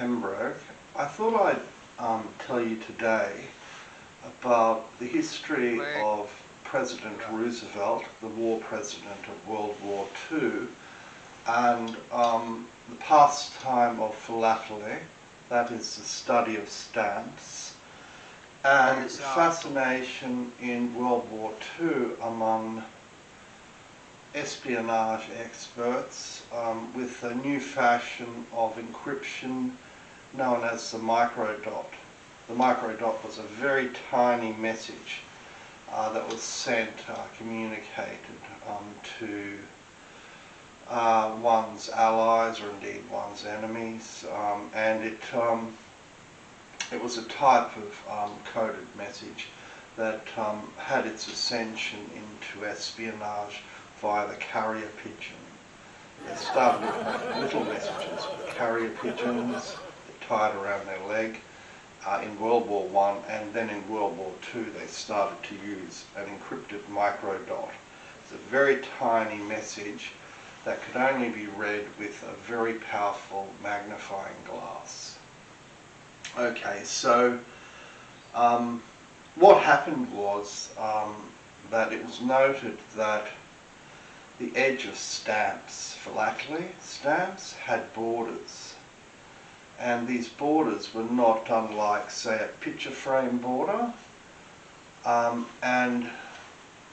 Pembroke. I thought I'd tell you today about the history of President Roosevelt, the war president of World War II, and the pastime of philately, that is the study of stamps, and fascination in World War II among espionage experts with a new fashion of encryption known as the microdot. The microdot was a very tiny message that was sent, communicated to one's allies or indeed one's enemies, and it was a type of coded message that had its ascension into espionage via the carrier pigeon. They started with little messages with carrier pigeons tied around their leg in World War I, and then in World War II they started to use an encrypted microdot. It's a very tiny message that could only be read with a very powerful magnifying glass. Okay, so what happened was that it was noted that the edge of stamps, philately stamps, had borders. And these borders were not unlike, say, a picture frame border. And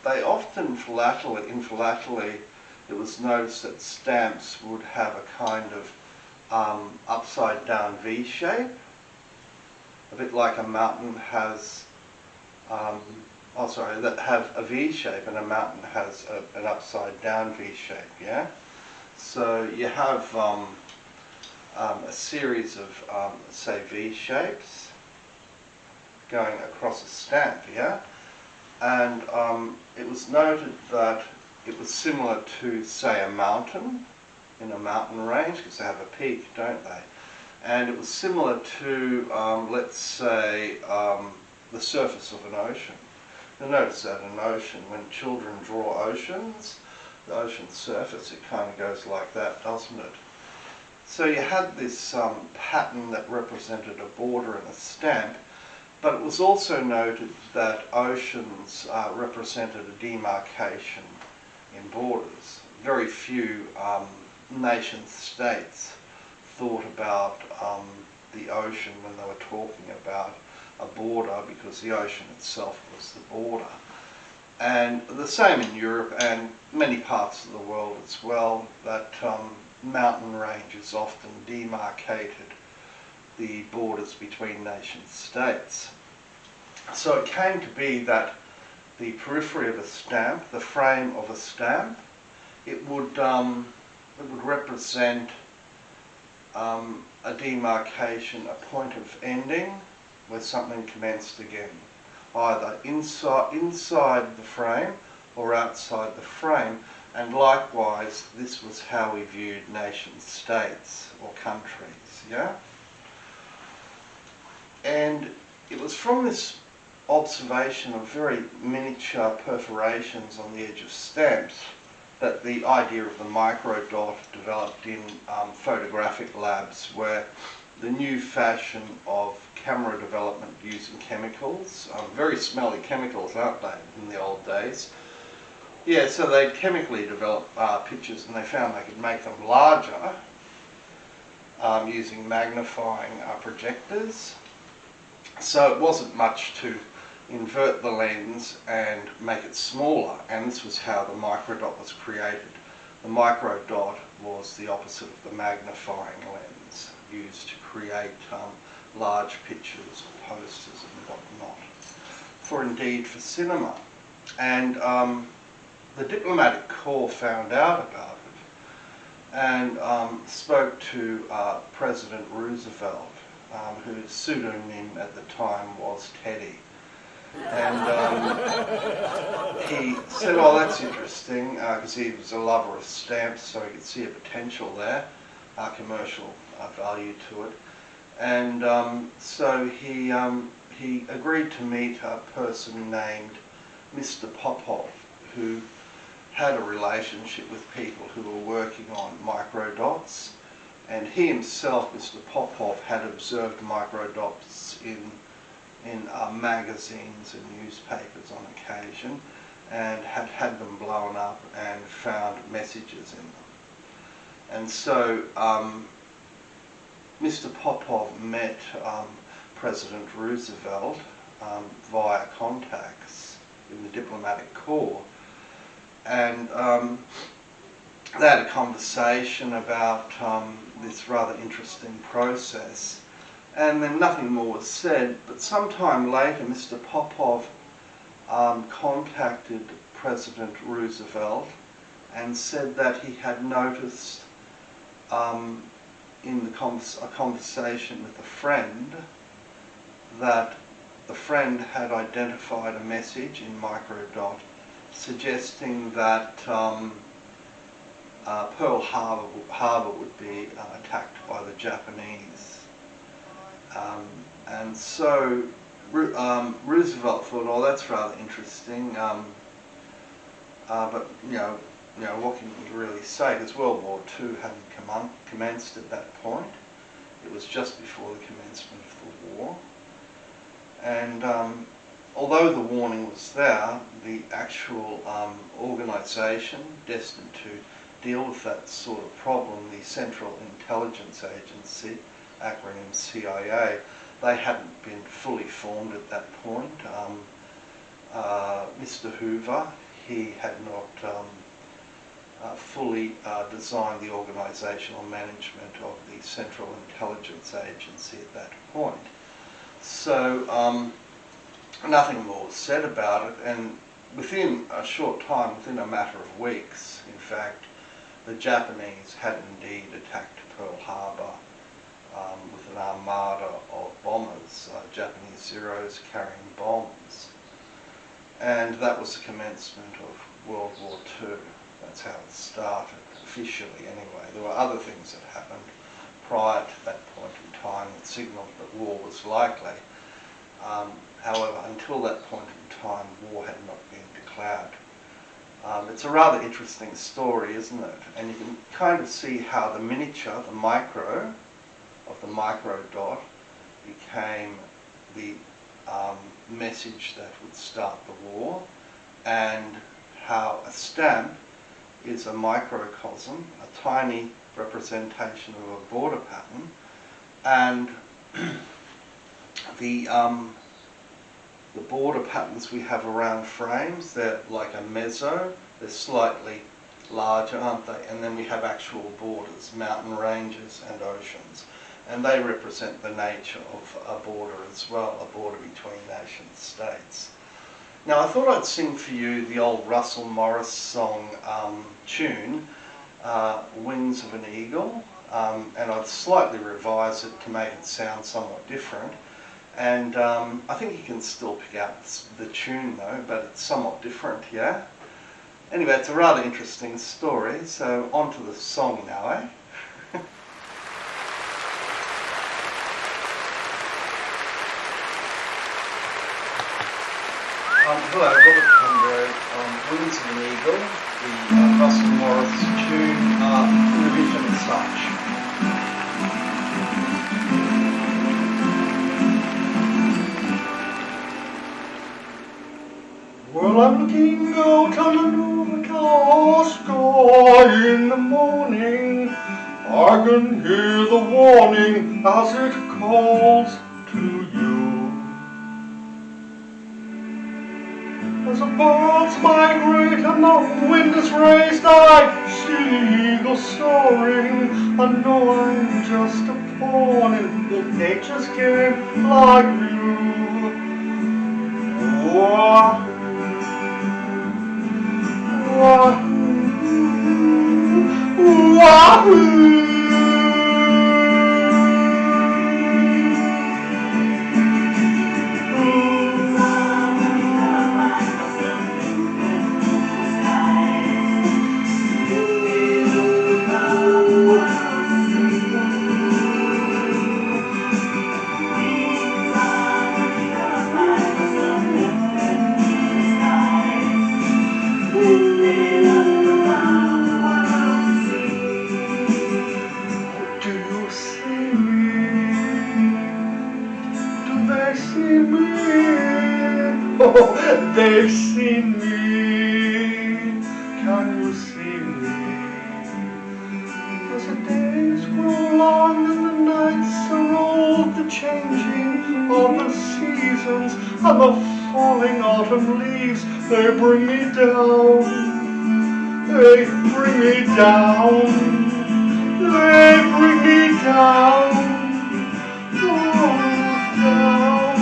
they often, in philately, it was noticed that stamps would have a kind of upside down V shape, a bit like a mountain has that have a V shape, and a mountain has an upside down V shape, yeah? So you have a series of, say, V shapes going across a stamp, yeah? And it was noted that it was similar to, say, a mountain in a mountain range, because they have a peak, don't they? And it was similar to, let's say, the surface of an ocean. You'll notice that in an ocean, when children draw oceans, the ocean surface, it kind of goes like that, doesn't it? So you had this pattern that represented a border and a stamp, but it was also noted that oceans represented a demarcation in borders. Very few nation states thought about the ocean when they were talking about a border, because the ocean itself was the border. And the same in Europe and many parts of the world as well, that mountain ranges often demarcated the borders between nation states. So it came to be that the periphery of a stamp, the frame of a stamp, it would represent a demarcation, a point of ending where something commenced again, either inside the frame or outside the frame. And likewise, this was how we viewed nation states or countries, yeah? And it was from this observation of very miniature perforations on the edge of stamps that the idea of the microdot developed in photographic labs, where the new fashion of camera development using chemicals, very smelly chemicals, aren't they, in the old days? Yeah, so they chemically developed pictures, and they found they could make them larger using magnifying projectors. So it wasn't much to invert the lens and make it smaller, and this was how the microdot was created. The microdot was the opposite of the magnifying lens used to create large pictures or posters and whatnot, for cinema. And the diplomatic corps found out about it and spoke to President Roosevelt, whose pseudonym at the time was Teddy. And he said, oh, that's interesting, because he was a lover of stamps, so he could see a potential there, commercial value to it. And so he agreed to meet a person named Mister Popov, who had a relationship with people who were working on microdots, And he himself, Mr. Popov, had observed microdots in magazines and newspapers on occasion, and had had them blown up and found messages in them. And so Mr. Popov met President Roosevelt via contacts in the diplomatic corps, and they had a conversation about this rather interesting process, and then nothing more was said. But sometime later, Mr. Popov contacted President Roosevelt and said that he had noticed in a conversation with a friend that the friend had identified a message in microdot suggesting that Pearl Harbour would be attacked by the Japanese. And so Roosevelt thought, oh, that's rather interesting, but what can you really say? Because World War II hadn't commenced at that point. It was just before the commencement of the war. And although the warning was there, the actual organisation destined to deal with that sort of problem, the Central Intelligence Agency, acronym CIA, they hadn't been fully formed at that point. Mr. Hoover, he had not fully designed the organisational management of the Central Intelligence Agency at that point. So nothing more was said about it, and within a short time, within a matter of weeks, in fact, the Japanese had indeed attacked Pearl Harbour with an armada of bombers, Japanese Zeros carrying bombs. And that was the commencement of World War II. That's how it started, officially anyway. There were other things that happened prior to that point in time that signalled that war was likely. However, until that point in time, war had not been declared. It's a rather interesting story, isn't it? And you can kind of see how the miniature, the micro, of the microdot became the message that would start the war, and how a stamp is a microcosm, a tiny representation of a border pattern, and the border patterns we have around frames, they're like a mezzo, they're slightly larger, aren't they? And then we have actual borders, mountain ranges and oceans. And they represent the nature of a border as well, a border between nation states. Now I thought I'd sing for you the old Russell Morris song tune, Wings of an Eagle, and I'd slightly revise it to make it sound somewhat different. And I think you can still pick out the tune though, but it's somewhat different, yeah? Anyway, it's a rather interesting story, so on to the song now, eh? Hello, Robert Pembroke on Wings of an Eagle, the Russell Morris tune, revision as such. Well, I'm looking out on an overcast sky in the morning. I can hear the warning as it calls to you. As the birds migrate and the wind is raised, I see the eagle soaring. I know I'm just a pawn in the nature's game like you. Wahoo, wahoo, wahoo. they've seen me. Can you see me? As the days grow long and the nights are old, the changing of the seasons and the falling autumn leaves, they bring me down. They bring me down. They bring me down. Oh, down.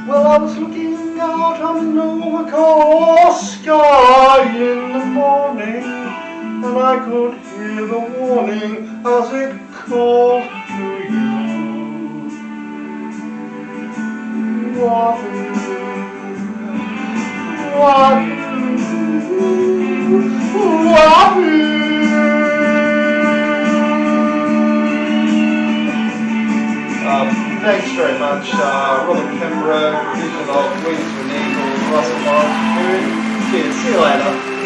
Well, I was looking out on an overcast sky in the morning, and I could hear the warning as it called to you. Wahoo, wahoo, wahoo. Thanks very much, Robert Pembroke, vision of Wings of an Eagle, Russell Morris. Cheers, see you later.